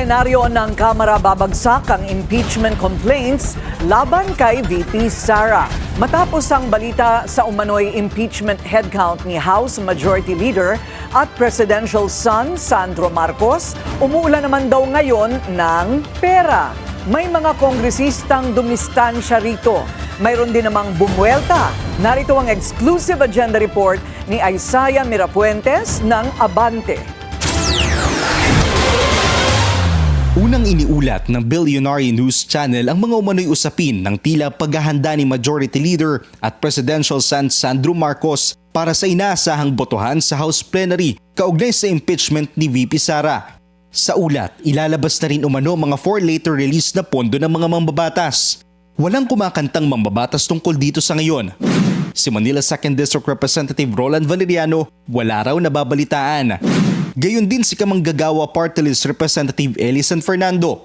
Plenaryo ng Kamara babagsak ang impeachment complaints laban kay VP Sara. Matapos ang balita sa umano'y impeachment headcount ni House Majority Leader at Presidential son Sandro Marcos, umuulan naman daw ngayon ng pera. May mga kongresistang dumistansya rito. Mayroon din namang bumuelta. Narito ang exclusive agenda report ni Isaiah Mirafuentes ng Abante. Unang iniulat ng Billionaire News Channel ang mga umano'y usapin ng tila paghahanda ni Majority Leader at Presidential son Sandro Marcos para sa inaasahang botohan sa House Plenary kaugnay sa impeachment ni VP Sara. Sa ulat, ilalabas na rin umano mga for later release na pondo ng mga mambabatas. Walang kumakantang mambabatas tungkol dito sa ngayon. Si Manila 2nd District Representative Roland Valeriano wala raw nababalitaan. Gayon din si Kamanggagawa Party List Representative Eli San Fernando.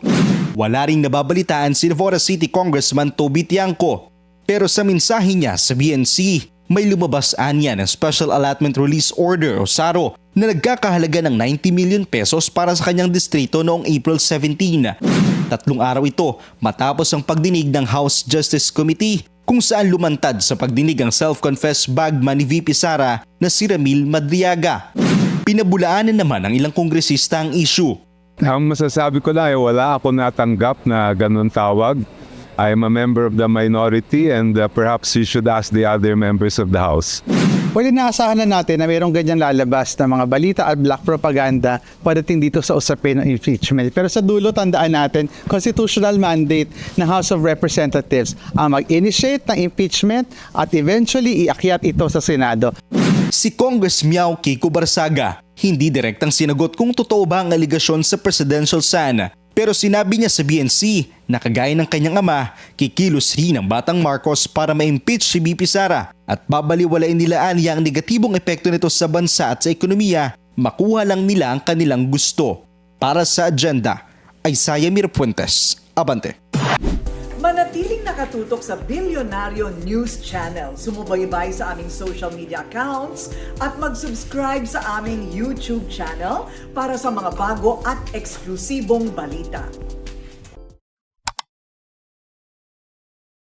Wala ring nababalitaan si Navota City Congressman Toby Tiangco. Pero sa mensahe niya sa BNC, may lumabas anya ng Special Allotment Release Order o SARO na nagkakahalaga ng 90 million pesos para sa kanyang distrito noong April 17. 3 araw ito matapos ang pagdinig ng House Justice Committee kung saan lumantad sa pagdinig ang self-confessed bagman ni VP Sara na si Ramil Madriaga. Pinabulaanan naman ng ilang kongresista ang issue. Ang masasabi ko lang ay wala ako natanggap na ganun tawag. I am a member of the minority and perhaps you should ask the other members of the House. Well, inaasahan na natin na mayroong ganyan lalabas na mga balita at black propaganda pagdating dito sa usapin ng impeachment. Pero sa dulo, tandaan natin, constitutional mandate ng House of Representatives ang mag-initiate ng impeachment at eventually iakyat ito sa Senado. Si Congress Miao Kiko Barsaga hindi direktang sinagot kung totoo ba ang aligasyon sa presidential son. Pero sinabi niya sa BNC na kagaya ng kanyang ama, kikilos rin ang batang Marcos para ma-impeach si VP Sara at babaliwalain nila aniya ang negatibong epekto nito sa bansa at sa ekonomiya, makuha lang nila ang kanilang gusto. Para sa agenda, Isaiah Mirafuentes, Abante. Manatiling nakatutok sa Billionaire News Channel. Sumubaybay sa aming social media accounts at mag-subscribe sa aming YouTube channel para sa mga bago at eksklusibong balita.